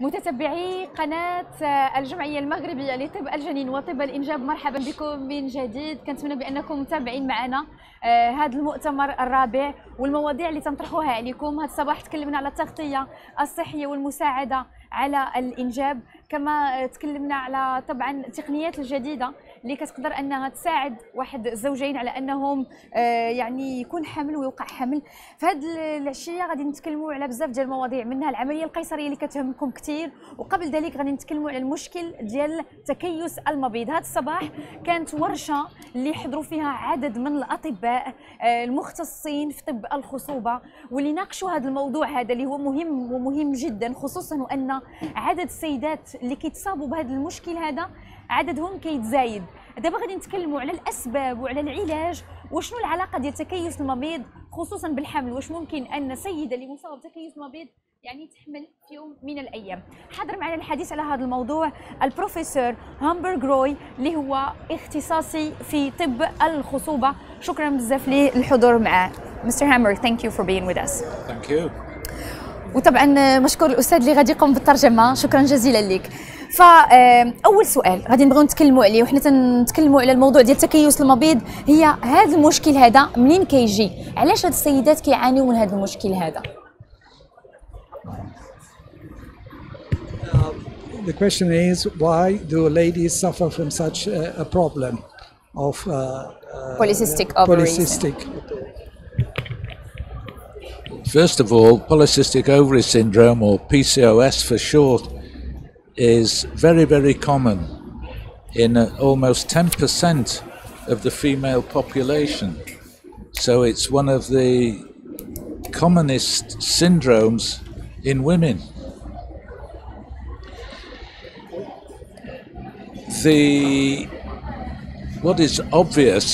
متتبعي قناة الجمعية المغربية لطب الجنين وطب الإنجاب، مرحبا بكم من جديد. كنتمنى بأنكم متابعين معنا هذا المؤتمر الرابع والمواضيع اللي تنطرحوها عليكم. هذا الصباح تكلمنا على التغطية الصحية والمساعدة على الإنجاب، كما تكلمنا على طبعا التقنيات الجديدة اللي كتقدر انها تساعد واحد الزوجين على انهم يعني يكون حمل ويوقع حمل. فهذه العشيه غادي نتكلموا على بزاف ديال المواضيع، منها العمليه القيصريه اللي كتهمكم كثير، وقبل ذلك غادي نتكلموا على المشكل ديال تكيس المبيض. هذا الصباح كانت ورشه اللي حضروا فيها عدد من الاطباء المختصين في طب الخصوبه، واللي ناقشوا هذا الموضوع هذا اللي هو مهم ومهم جدا، خصوصا وان عدد السيدات اللي كيتصابوا بهذا المشكل هذا عددهم كيتزايد. دابا غادي نتكلموا على الاسباب وعلى العلاج، وشنو العلاقه ديال تكيس المبيض خصوصا بالحمل، واش ممكن ان سيده اللي مصابه بتكيس المبيض يعني تحمل في يوم من الايام. حاضر معنا الحديث على هذا الموضوع البروفيسور هامبرغ روي اللي هو اختصاصي في طب الخصوبه. شكرا بزاف للحضور معاه. مستر هامبرغ، ثانك يو فور بين وذ اس. ثانك يو. وطبعا مشكور الاستاذ اللي غادي يقوم بالترجمه، شكرا جزيلا لك. فاول سؤال غادي نبغيو نتكلموا عليه وحنا تنتكلموا على الموضوع ديال تكيس المبيض، هي هذا المشكل هذا منين كيجي؟ علاش هاد السيدات كيعانيو من هذا المشكل هذا؟ The question is, why do ladies suffer from such a problem of polycystic ovaries? Polycystic. First of all, polycystic ovary syndrome, or PCOS for short, is very, very common in almost 10% of the female population. So it's one of the commonest syndromes in women. What is obvious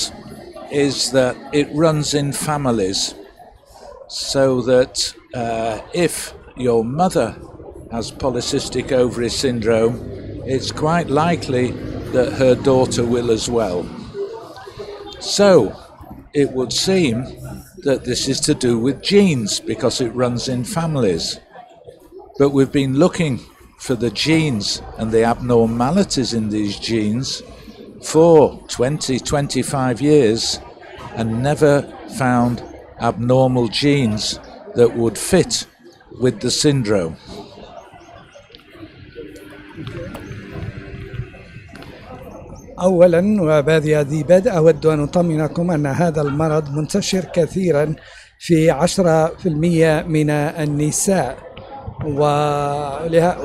is that it runs in families, so that if your mother has polycystic ovary syndrome, it's quite likely that her daughter will as well. So it would seem that this is to do with genes because it runs in families. But we've been looking for the genes and the abnormalities in these genes for 20-25 years and never found abnormal genes that would fit with the syndrome. أولا وبهذه بدء أود أن أطمئنكم أن هذا المرض منتشر كثيرا في 10% من النساء،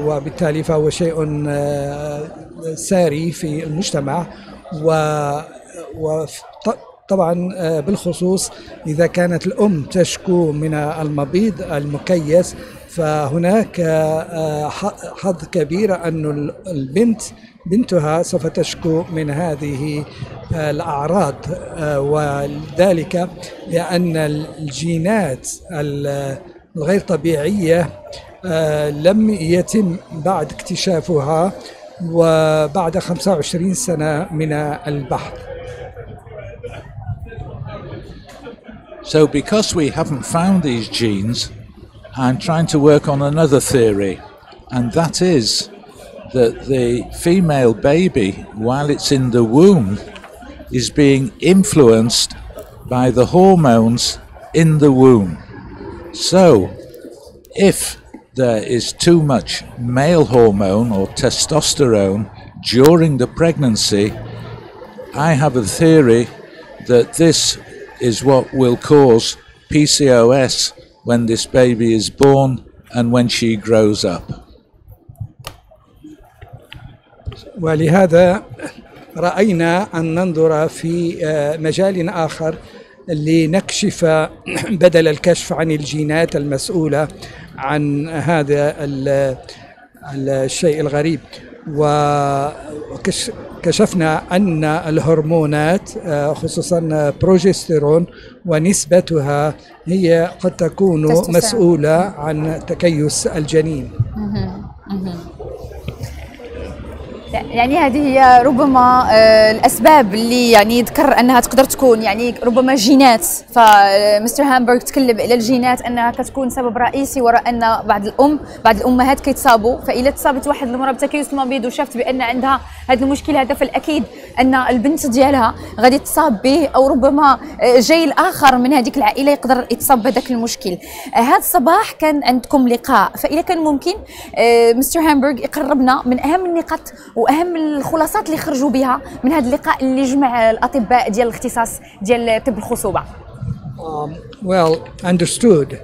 وبالتالي فهو شيء ساري في المجتمع، وطبعا بالخصوص إذا كانت الأم تشكو من المبيض المكيس، فهناك حظ كبير أن بنتها سوف تشكو من هذه الأعراض، وذلك لأن الجينات الغير طبيعية لم يتم بعد اكتشافها وبعد 25 سنة من البحث. So because we haven't found these genes, I'm trying to work on another theory, and that is that the female baby, while it's in the womb, is being influenced by the hormones in the womb. So if there is too much male hormone or testosterone during the pregnancy, I have a theory that this is what will cause PCOS when this baby is born and when she grows up. ولهذا رأينا أن ننظر في مجال آخر لنكشف بدل الكشف عن الجينات المسؤولة عن هذا الشيء الغريب، وكشفنا أن الهرمونات خصوصا بروجستيرون ونسبتها هي قد تكون مسؤولة عن تكيس الجنين. يعني هذه هي ربما الاسباب اللي يعني ذكر انها تقدر تكون يعني ربما جينات. فمستر هامبرغ تكلم على الجينات انها كتكون سبب رئيسي وراء ان بعض الامهات كيتصابوا. فاذا تصابت واحد المراه بتكيس المبيض وشافت بان عندها هذا المشكل هذا، فالاكيد ان البنت ديالها غادي تصاب به، او ربما جيل اخر من هذيك العائله يقدر يتصاب بهذاك المشكل. هذا الصباح كان عندكم لقاء، فاذا كان ممكن مستر هامبرغ يقربنا من اهم النقاط واهم الخلاصات اللي خرجوا بها من هذا اللقاء اللي جمع الاطباء ديال الاختصاص ديال طب الخصوبه. Well understood.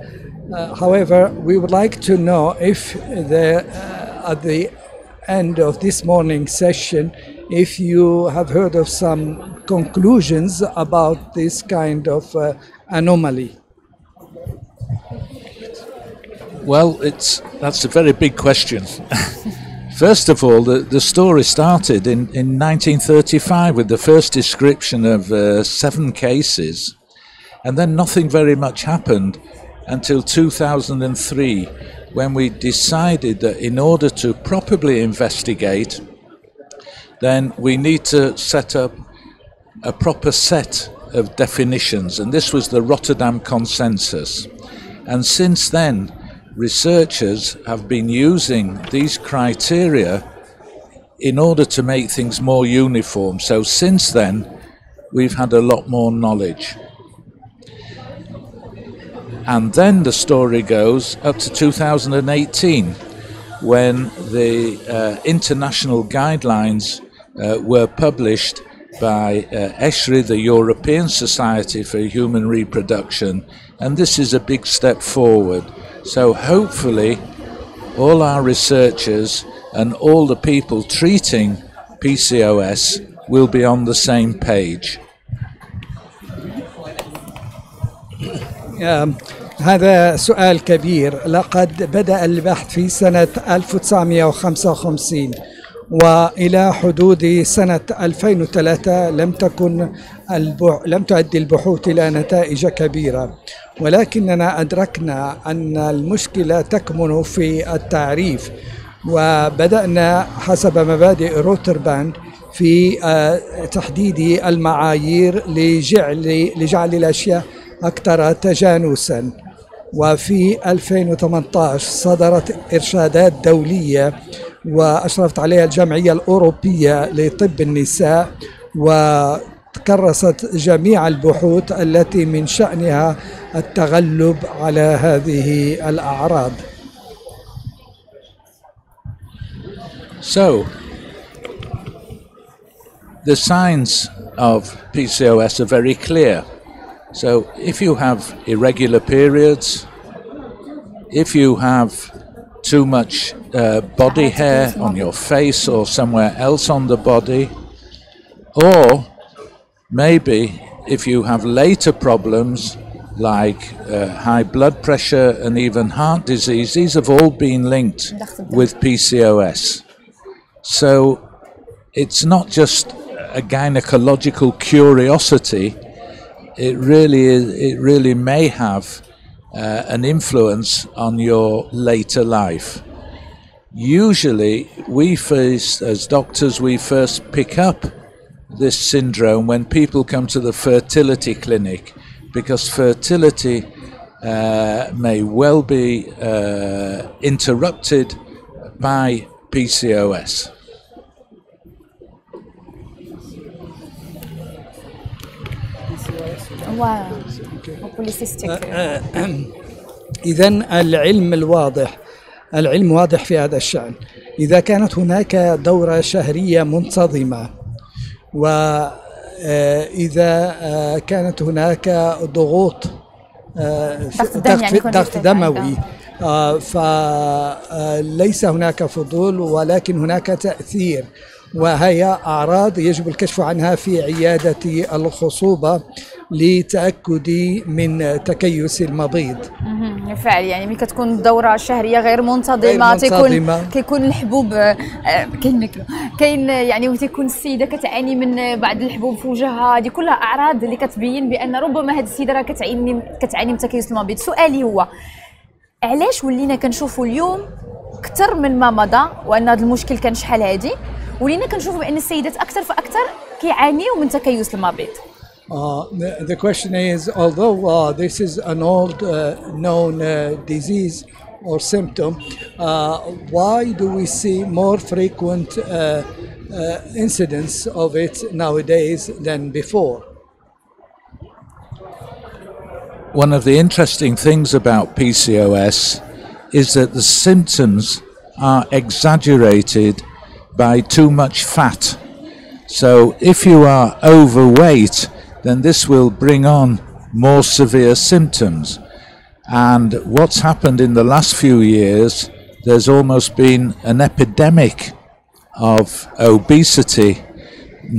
However, we would like to know if at the end of this morning session, if you have heard of some conclusions about this kind of anomaly. Well, that's a very big question. First of all, the story started in 1935 with the first description of 7 cases, and then nothing very much happened until 2003, when we decided that in order to properly investigate, then we need to set up a proper set of definitions, and this was the Rotterdam Consensus. And since then, researchers have been using these criteria in order to make things more uniform. So since then, we've had a lot more knowledge. And then the story goes up to 2018, when the international guidelines were published by ESHRI, the European Society for Human Reproduction, and this is a big step forward. So hopefully all our researchers and all the people treating PCOS will be on the same page. هذا سؤال كبير. لقد بدأ البحث في سنة 1955 وإلى حدود سنة 2003 لم تؤدي البحوث إلى نتائج كبيرة، ولكننا أدركنا أن المشكلة تكمن في التعريف، وبدأنا حسب مبادئ روترباند في تحديد المعايير لجعل الأشياء أكثر تجانسا. وفي 2018 صدرت إرشادات دولية وأشرفت عليها الجمعية الأوروبية لطب النساء، وكرست جميع البحوث التي من شأنها التغلب على هذه الأعراض. So, the signs of PCOS are very clear. So, if you have irregular periods, if you have too much body hair on your face or somewhere else on the body, or maybe if you have later problems like high blood pressure and even heart disease, these have all been linked with PCOS. So it's not just a gynecological curiosity, it really may have an influence on your later life. Usually, as doctors, we first pick up this syndrome when people come to the fertility clinic, because fertility may well be interrupted by PCOS. إذن العلم واضح في هذا الشأن. إذا كانت هناك دورة شهرية منتظمة، وإذا كانت هناك ضغوط ضغط دموي، فليس هناك فضول ولكن هناك تأثير، وهي أعراض يجب الكشف عنها في عيادة الخصوبة لتأكد من تكيس المبيض. بالفعل، يعني ملي كتكون الدورة الشهرية غير منتظمة كيكون الحبوب كاين يعني تيكون السيدة كتعاني من بعض الحبوب في وجهها، هذه كلها أعراض اللي كتبين بأن ربما هذه السيدة راه كتعاني من تكيس المبيض. سؤالي هو علاش ولينا كنشوفوا اليوم أكثر من ما مضى، وأن هذا المشكل كان شحال هادي، ولينا كنشوفوا بان السيدات اكثر فاكثر كيعانيوا من تكيس المبيض. The question is, although this is an old known disease or symptom, why do we see more frequent incidence of it nowadays than before? One of the interesting things about PCOS is that the symptoms are exaggerated by too much fat. So if you are overweight, then this will bring on more severe symptoms. And what's happened in the last few years, there's almost been an epidemic of obesity,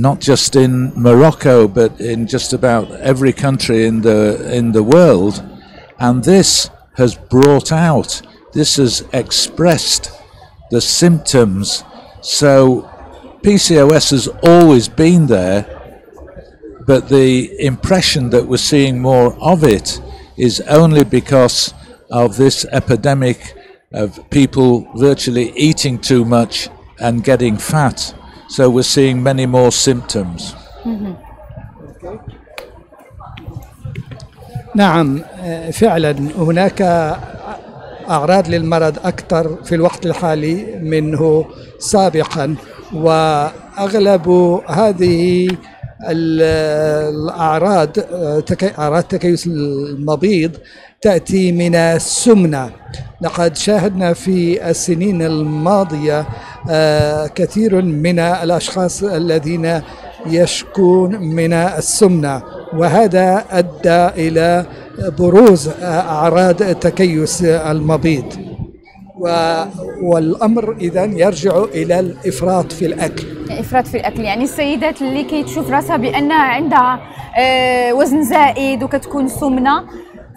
not just in Morocco, but in just about every country in the world. And this has brought out, this has expressed the symptoms. So PCOS has always been there, but the impression that we're seeing more of it is only because of this epidemic of people virtually eating too much and getting fat. So we're seeing many more symptoms. نعم، فعلا هناك أعراض للمرض أكثر في الوقت الحالي منه سابقا، وأغلب هذه الأعراض أعراض تكيس المبيض تأتي من السمنة. لقد شاهدنا في السنين الماضية كثير من الأشخاص الذين يشكون من السمنة، وهذا أدى إلى بروز أعراض تكيس المبيض. والأمر إذن يرجع إلى الإفراط في الأكل. إفراط في الأكل، يعني السيدات اللي كتشوف راسها بأنها عندها وزن زائد وكتكون سمنة،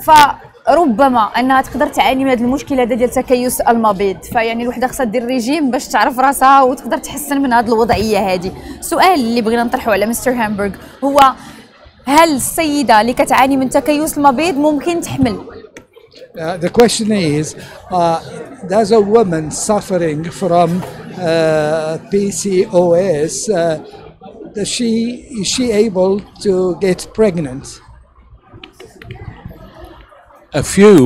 فربما أنها تقدر تعاني من هذه المشكلة ديال تكيس المبيض. فيعني الوحدة خصها دير ريجيم باش تعرف راسها وتقدر تحسن من هذه الوضعية هذه. السؤال اللي بغينا نطرحه على مستر هامبورغ هو: هل السيدة اللي كتعاني من تكيس المبيض ممكن تحمل؟ The question is, does a woman suffering from PCOS, is she able to get pregnant? A few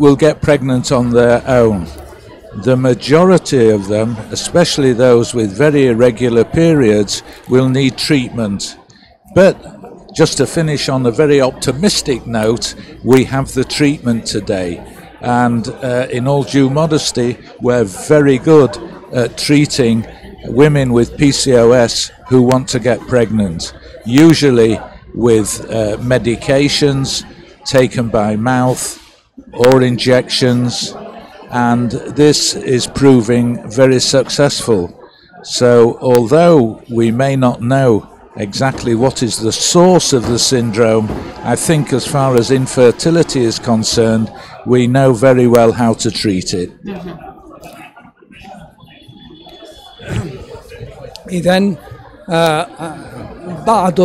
will get pregnant on their own. The majority of them, especially those with very irregular periods, will need treatment. But just to finish on a very optimistic note, we have the treatment today, and in all due modesty, we're very good at treating women with PCOS who want to get pregnant, usually with medications taken by mouth or injections, and this is proving very successful. So although we may not know exactly what is the source of the syndrome, I think as far as infertility is concerned, we know very well how to treat it. إذن بعض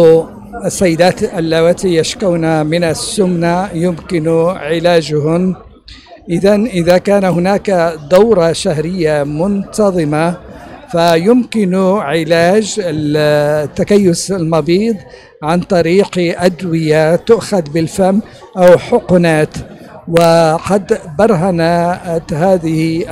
السيدات اللواتي يشكون من السمنة يمكن علاجهن. إذا كان هناك دورة شهرية منتظمة فيمكن علاج التكيس المبيض عن طريق أدوية تؤخذ بالفم أو حقنات، وقد برهنت هذه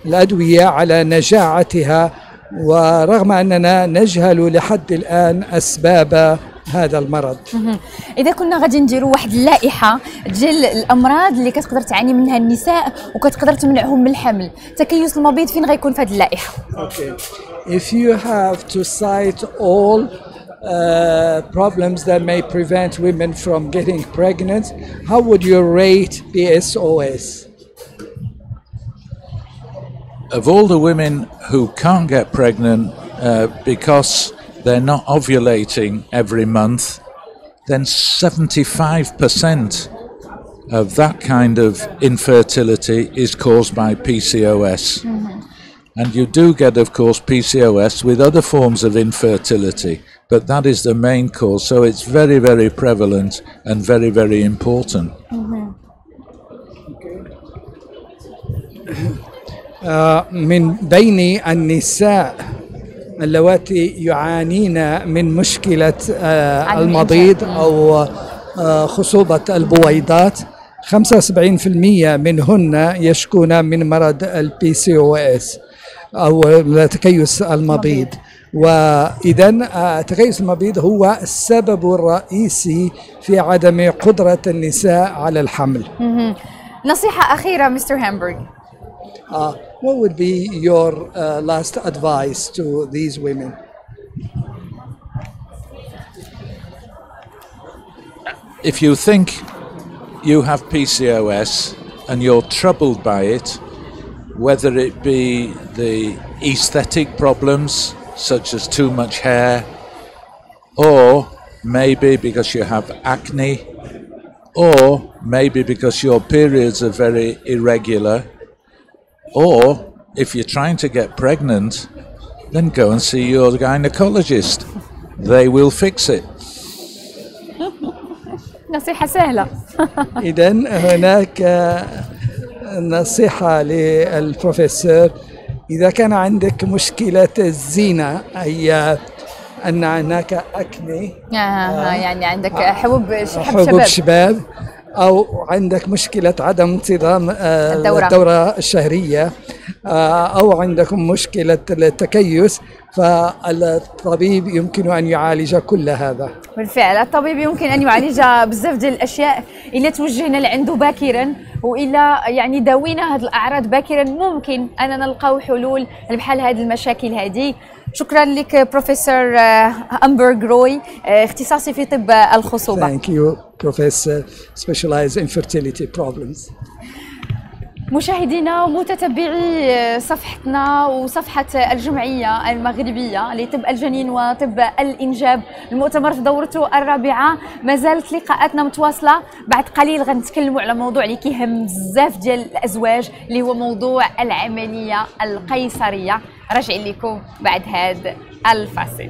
الأدوية على نجاعتها، ورغم أننا نجهل لحد الآن أسباب هذا المرض. إذا كنا غادي نديروا واحد اللائحة ديال الأمراض اللي كتقدر تعاني منها النساء وكتقدر تمنعهم من الحمل، تكيس المبيض فين غيكون في هذه اللائحة؟ If you have to cite all problems that may prevent women from getting pregnant, how would you rate PCOS? Of all the women who can't get pregnant because they're not ovulating every month, then 75% of that kind of infertility is caused by PCOS. And you do get, of course, PCOS with other forms of infertility, but that is the main cause. So it's very, very prevalent and very, very important. من بين النساء اللواتي يعانين من مشكلة المبيض أو خصوبة البويضات 75% منهن يشكون من مرض PCOS أو تكيس المبيض. وإذا تكيس المبيض هو السبب الرئيسي في عدم قدرة النساء على الحمل. نصيحة أخيرة مستر هامبورغ. What would be your last advice to these women? If you think you have PCOS and you're troubled by it, whether it be the aesthetic problems such as too much hair, or maybe because you have acne, or maybe because your periods are very irregular, or if you're trying to get pregnant, then go and see your gynecologist. They will fix it. نصيحة سهلة. إذن هناك نصيحة للبروفيسور: إذا كان عندك مشكلة الزينة، أي أن هناك أكني، يعني عندك حبوب شباب، أو عندك مشكلة عدم انتظام الدورة الشهرية، أو عندكم مشكلة التكيس، فالطبيب يمكن أن يعالج كل هذا. بالفعل الطبيب يمكن أن يعالج بزاف ديال الأشياء إلا توجهنا لعنده باكرا، وإلا يعني داوينا هذه الأعراض باكرا ممكن أننا نلقاو حلول بحال هذه المشاكل هذه. شكرا لك بروفيسور هامبورغ روي، اختصاصي في طب الخصوبة. Thank you Professor specialized in fertility problems. مشاهدينا ومتتبعي صفحتنا وصفحة الجمعية المغربية لطب الجنين وطب الإنجاب، المؤتمر في دورته الرابعة ما زالت لقاءاتنا متواصلة. بعد قليل غنتكلموا على موضوع اللي كيهم بزاف ديال الأزواج، اللي هو موضوع العملية القيصرية. راجعين لكم بعد هذا الفاصل.